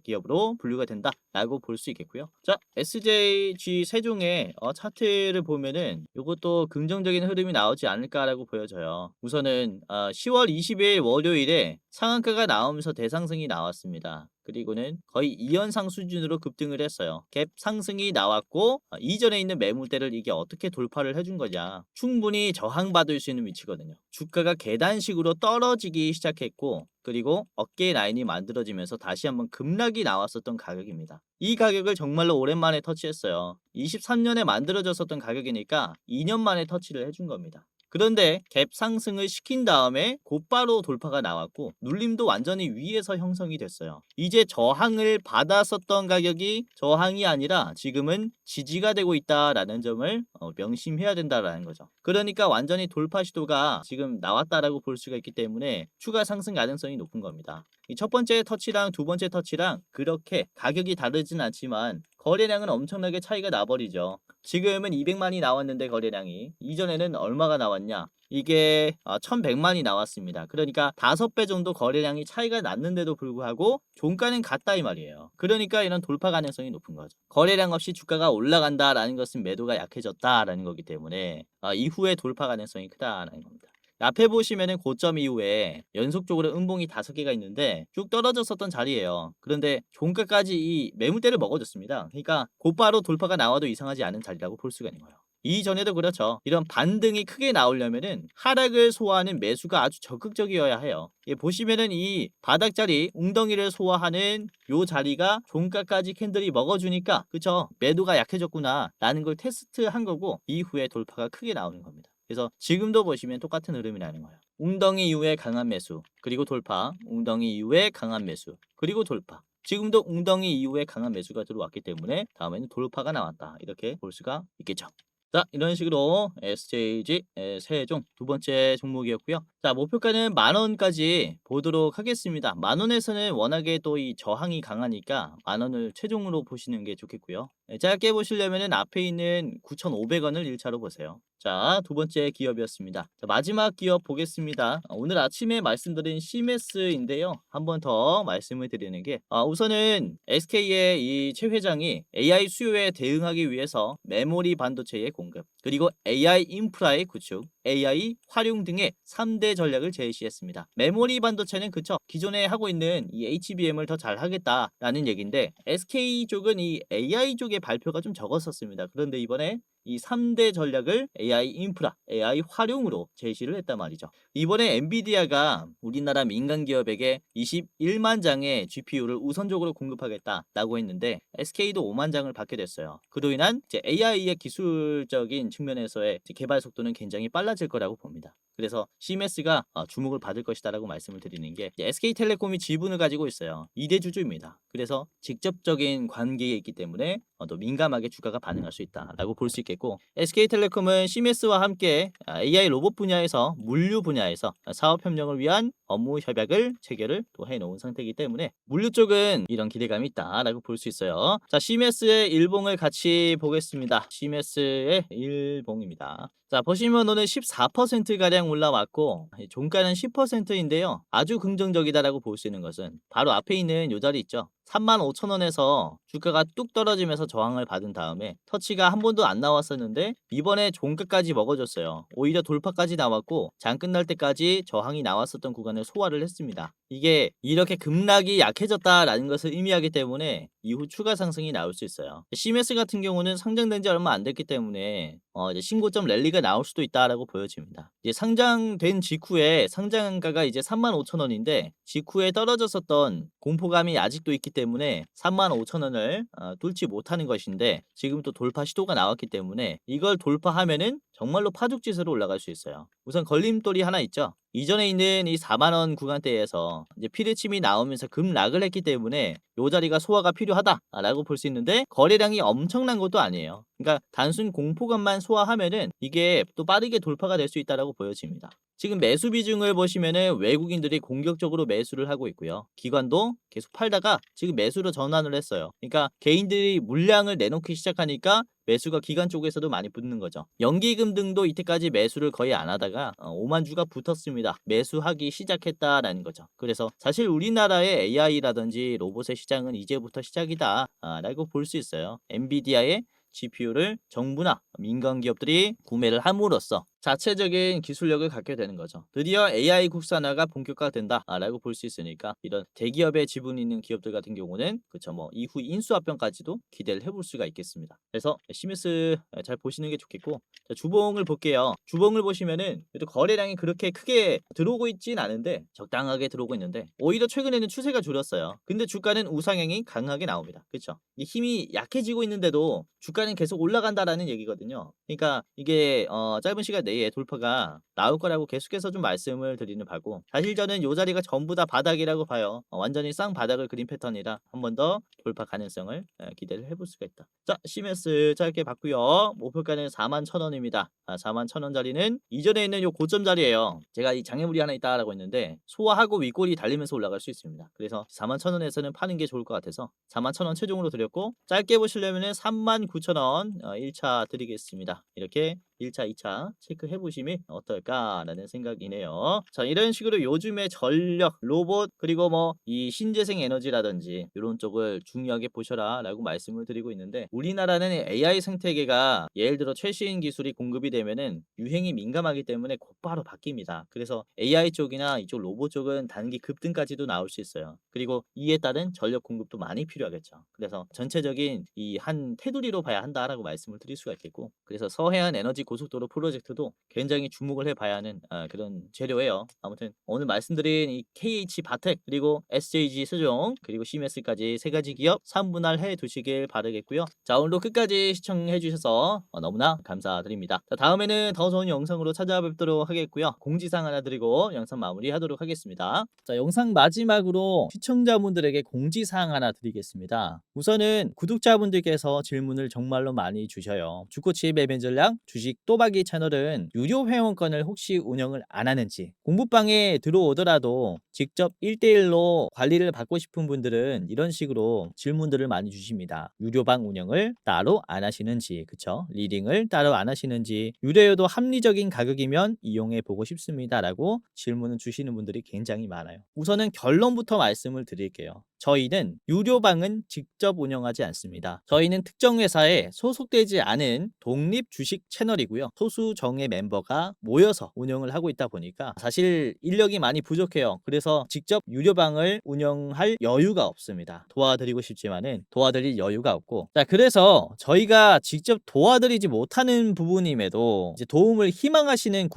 Speaker 1: 기업으로 분류가 된다라고 볼 수 있겠고요. 자, SJG 세종의 차트를 보면은 이것도 긍정적인 흐름이 나오지 않을까라고 보여져요. 우선은 10월 20일 월요일에 상한가가 나오면서 대상승이 나왔습니다. 그리고는 거의 2연상 수준으로 급등을 했어요. 갭 상승이 나왔고, 이전에 있는 매물대를 이게 어떻게 돌파를 해준 거냐, 충분히 저항받을 수 있는 위치거든요. 주가가 계단식으로 떨어지기 시작했고, 그리고 어깨 라인이 만들어지면서 다시 한번 급락이 나왔었던 가격입니다. 이 가격을 정말로 오랜만에 터치했어요. 23년에 만들어졌었던 가격이니까 2년 만에 터치를 해준 겁니다. 그런데 갭 상승을 시킨 다음에 곧바로 돌파가 나왔고, 눌림도 완전히 위에서 형성이 됐어요. 이제 저항을 받았었던 가격이 저항이 아니라 지금은 지지가 되고 있다라는 점을 명심해야 된다라는 거죠. 그러니까 완전히 돌파 시도가 지금 나왔다라고 볼 수가 있기 때문에 추가 상승 가능성이 높은 겁니다. 이 첫 번째 터치랑 두 번째 터치랑 그렇게 가격이 다르진 않지만 거래량은 엄청나게 차이가 나버리죠. 지금은 200만이 나왔는데 거래량이, 이전에는 얼마가 나왔냐, 이게 1100만이 나왔습니다. 그러니까 5배 정도 거래량이 차이가 났는데도 불구하고 종가는 같다 이 말이에요. 그러니까 이런 돌파 가능성이 높은 거죠. 거래량 없이 주가가 올라간다라는 것은 매도가 약해졌다라는 거기 때문에 이후에 돌파 가능성이 크다라는 겁니다. 앞에 보시면은 고점 이후에 연속적으로 음봉이 5개가 있는데 쭉 떨어졌었던 자리예요. 그런데 종가까지 이 매물대를 먹어줬습니다. 그러니까 곧바로 돌파가 나와도 이상하지 않은 자리라고 볼 수가 있는 거예요. 이전에도 그렇죠. 이런 반등이 크게 나오려면은 하락을 소화하는 매수가 아주 적극적이어야 해요. 보시면은 이 바닥자리 웅덩이를 소화하는 요 자리가 종가까지 캔들이 먹어주니까, 그쵸, 매도가 약해졌구나 라는 걸 테스트한 거고, 이후에 돌파가 크게 나오는 겁니다. 그래서 지금도 보시면 똑같은 흐름이라는 거예요. 웅덩이 이후에 강한 매수, 그리고 돌파, 웅덩이 이후에 강한 매수, 그리고 돌파. 지금도 웅덩이 이후에 강한 매수가 들어왔기 때문에 다음에는 돌파가 나왔다, 이렇게 볼 수가 있겠죠. 자, 이런 식으로 SJG 세종 두 번째 종목이었고요. 자, 목표가는 10,000원까지 보도록 하겠습니다. 10,000원에서는 워낙에 또 이 저항이 강하니까 10,000원을 최종으로 보시는 게 좋겠고요. 짧게 보시려면 앞에 있는 9,500원을 1차로 보세요. 자, 두 번째 기업이었습니다. 자, 마지막 기업 보겠습니다. 오늘 아침에 말씀드린 시메스인데요. 한 번 더 말씀을 드리는 게 우선은 SK의 이 최 회장이 AI 수요에 대응하기 위해서 메모리 반도체의 공급, 그리고 AI 인프라의 구축, AI 활용 등의 3대 전략을 제시했습니다. 메모리 반도체는 그쵸, 기존에 하고 있는 이 HBM을 더 잘하겠다라는 얘기인데 SK 쪽은 이 AI 쪽의 발표가 좀 적었었습니다. 그런데 이번에 이 3대 전략을 AI 인프라, AI 활용으로 제시를 했단 말이죠. 이번에 엔비디아가 우리나라 민간 기업에게 21만 장의 GPU를 우선적으로 공급하겠다라고 했는데 SK도 5만 장을 받게 됐어요. 그로 인한 이제 AI의 기술적인 측면에서의 개발 속도는 굉장히 빨라질 거라고 봅니다. 그래서 시메스가 주목을 받을 것이다라고 말씀을 드리는 게 SK텔레콤이 지분을 가지고 있어요. 2대 주주입니다. 그래서 직접적인 관계에 있기 때문에 더 민감하게 주가가 반응할 수 있다라고 볼 수 있겠고 SK텔레콤은 시메스와 함께 AI 로봇 분야에서 물류 분야에서 사업 협력을 위한 업무 협약을 체결을 또 해놓은 상태이기 때문에 물류 쪽은 이런 기대감이 있다라고 볼 수 있어요. 자, 시메스의 일봉을 같이 보겠습니다. 시메스의 일봉입니다. 자, 보시면 오늘 14%가량 올라왔고 종가는 10%인데요. 아주 긍정적이다라고 볼 수 있는 것은 바로 앞에 있는 요 자리 있죠. 35,000원에서 주가가 뚝 떨어지면서 저항을 받은 다음에 터치가 한 번도 안 나왔었는데 이번에 종가까지 먹어줬어요. 오히려 돌파까지 나왔고 장 끝날 때까지 저항이 나왔었던 구간을 소화를 했습니다. 이게 이렇게 급락이 약해졌다라는 것을 의미하기 때문에 이후 추가 상승이 나올 수 있어요. 시메스 같은 경우는 상장된 지 얼마 안 됐기 때문에 이제 신고점 랠리가 나올 수도 있다라고 보여집니다. 이제 상장된 직후에 상장가가 이제 35,000원인데 직후에 떨어졌었던 공포감이 아직도 있기 때문에 35,000원을 뚫지 못하는 것인데 지금 또 돌파 시도가 나왔기 때문에 이걸 돌파하면은 정말로 파죽지세로 올라갈 수 있어요. 우선 걸림돌이 하나 있죠. 이전에 있는 이 4만원 구간대에서 이제 피레침이 나오면서 급락을 했기 때문에 요 자리가 소화가 필요하다라고 볼 수 있는데 거래량이 엄청난 것도 아니에요. 그러니까 단순 공포감만 소화하면은 이게 또 빠르게 돌파가 될 수 있다라고 보여집니다. 지금 매수 비중을 보시면은 외국인들이 공격적으로 매수를 하고 있고요. 기관도 계속 팔다가 지금 매수로 전환을 했어요. 그러니까 개인들이 물량을 내놓기 시작하니까 매수가 기관 쪽에서도 많이 붙는 거죠. 연기금 등도 이때까지 매수를 거의 안 하다가 5만 주가 붙었습니다. 매수하기 시작했다라는 거죠. 그래서 사실 우리나라의 AI라든지 로봇의 시장은 이제부터 시작이다 라고 볼 수 있어요. 엔비디아의 GPU를 정부나 민간 기업들이 구매를 함으로써 자체적인 기술력을 갖게 되는 거죠. 드디어 AI 국산화가 본격화된다라고 볼 수 있으니까 이런 대기업의 지분이 있는 기업들 같은 경우는 그쵸, 뭐 이후 인수합병까지도 기대를 해볼 수가 있겠습니다. 그래서 시메스 잘 보시는 게 좋겠고 자, 주봉을 볼게요. 주봉을 보시면은 그래도 거래량이 그렇게 크게 들어오고 있진 않은데 적당하게 들어오고 있는데 오히려 최근에는 추세가 줄었어요. 근데 주가는 우상향이 강하게 나옵니다. 그렇죠? 힘이 약해지고 있는데도 주가는 계속 올라간다라는 얘기거든요. 그러니까 이게 짧은 시간 내에 돌파가 나올 거라고 계속해서 좀 말씀을 드리는 바고 사실 저는 요 자리가 전부 다 바닥이라고 봐요. 완전히 쌍바닥을 그린 패턴이라 한 번 더 돌파 가능성을 기대를 해볼 수가 있다. 자, 시메스 짧게 봤고요. 목표가는 41,000원입니다. 41,000원짜리는 이전에 있는 요 고점 자리예요. 제가 이 장애물이 하나 있다라고 했는데 소화하고 윗골이 달리면서 올라갈 수 있습니다. 그래서 41,000원에서는 파는 게 좋을 것 같아서 41,000원 최종으로 드렸고 짧게 보시려면은 39,000원 1차 드리겠습니다. 이렇게 1차, 2차 체크해 보시면 어떨까라는 생각이네요. 자, 이런 식으로 요즘에 전력, 로봇, 그리고 뭐 이 신재생 에너지라든지 이런 쪽을 중요하게 보셔라라고 말씀을 드리고 있는데 우리나라는 AI 생태계가 예를 들어 최신 기술이 공급이 되면은 유행이 민감하기 때문에 곧바로 바뀝니다. 그래서 AI 쪽이나 이쪽 로봇 쪽은 단기 급등까지도 나올 수 있어요. 그리고 이에 따른 전력 공급도 많이 필요하겠죠. 그래서 전체적인 이 한 테두리로 봐야 한다라고 말씀을 드릴 수가 있겠고 그래서 서해안 에너지 고속도로 프로젝트도 굉장히 주목을 해봐야 하는 그런 재료예요. 아무튼 오늘 말씀드린 이 KH 바텍 그리고 SJG 세종 그리고 시메스까지 세 가지 기업 3분할 두시길 바라겠고요. 자, 오늘도 끝까지 시청해 주셔서 너무나 감사드립니다. 자, 다음에는 더 좋은 영상으로 찾아뵙도록 하겠고요. 공지사항 하나 드리고 영상 마무리하도록 하겠습니다. 자, 영상 마지막으로 시청자분들에게 공지사항 하나 드리겠습니다. 우선은 구독자분들께서 질문을 정말로 많이 주셔요. 주코치 매매 전략, 주식 또박이 채널은 유료 회원권을 혹시 운영을 안 하는지, 공부방에 들어오더라도 직접 1대1로 관리를 받고 싶은 분들은 이런 식으로 질문들을 많이 주십니다. 유료방 운영을 따로 안 하시는지, 그쵸? 리딩을 따로 안 하시는지, 유료여도 합리적인 가격이면 이용해 보고 싶습니다라고 질문을 주시는 분들이 굉장히 많아요. 우선은 결론부터 말씀을 드릴게요. 저희는 유료방은 직접 운영하지 않습니다. 저희는 특정 회사에 소속되지 않은 독립 주식 채널이고요. 소수 정예 멤버가 모여서 운영을 하고 있다 보니까 사실 인력이 많이 부족해요. 그래서 직접 유료방을 운영할 여유가 없습니다. 도와드리고 싶지만은 도와드릴 여유가 없고, 자, 그래서 저희가 직접 도와드리지 못하는 부분임에도 이제 도움을 희망하시는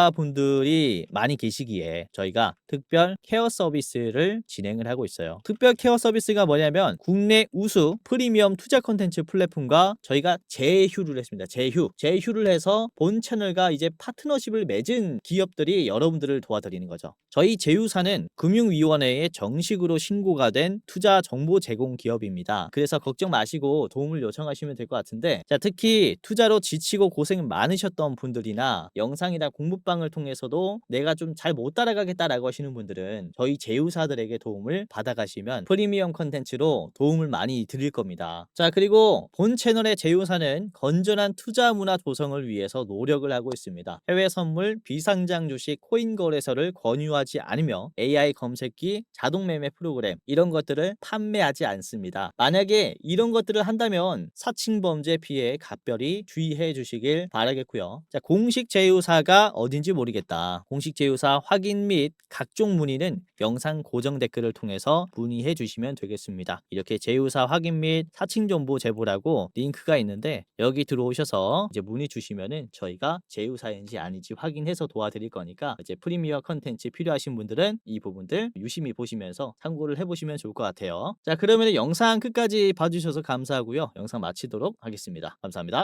Speaker 1: 구독자분들이 많이 계시기에 저희가 특별 케어 서비스를 진행을 하고 있어요. 특별 케어 서비스가 뭐냐면 국내 우수 프리미엄 투자 콘텐츠 플랫폼과 저희가 제휴를 했습니다. 제휴를 해서 본 채널과 이제 파트너십을 맺은 기업들이 여러분들을 도와드리는 거죠. 저희 제휴사는 금융위원회에 정식으로 신고가 된 투자 정보 제공 기업입니다. 그래서 걱정 마시고 도움을 요청하시면 될 것 같은데, 자, 특히 투자로 지치고 고생 많으셨던 분들이나 영상이나 공부방을 통해서도 내가 좀 잘 못 따라가겠다라고 하시는 분들은 저희 제휴사들에게 도움을 받아가시면 프리미엄 컨텐츠로 도움을 많이 드릴 겁니다. 자, 그리고 본 채널의 제휴사는 건전한 투자 문화 조성을 위해서 노력을 하고 있습니다. 해외 선물, 비상장 주식, 코인 거래소를 권유하지 않으며 AI 검색기, 자동 매매 프로그램 이런 것들을 판매하지 않습니다. 만약에 이런 것들을 한다면 사칭 범죄 피해에 각별히 주의해 주시길 바라겠고요. 자, 공식 제휴사가 어딘지 모르겠다. 공식 제휴사 확인 및 각종 문의는 영상 고정 댓글을 통해서 문의해 주시면 되겠습니다. 이렇게 제휴사 확인 및 사칭 정보 제보라고 링크가 있는데 여기 들어오셔서 이제 문의 주시면은 저희가 제휴사인지 아닌지 확인해서 도와드릴 거니까 이제 프리미어 컨텐츠 필요하신 분들은 이 부분들 유심히 보시면서 참고를 해보시면 좋을 것 같아요. 자, 그러면 영상 끝까지 봐주셔서 감사하고요. 영상 마치도록 하겠습니다. 감사합니다.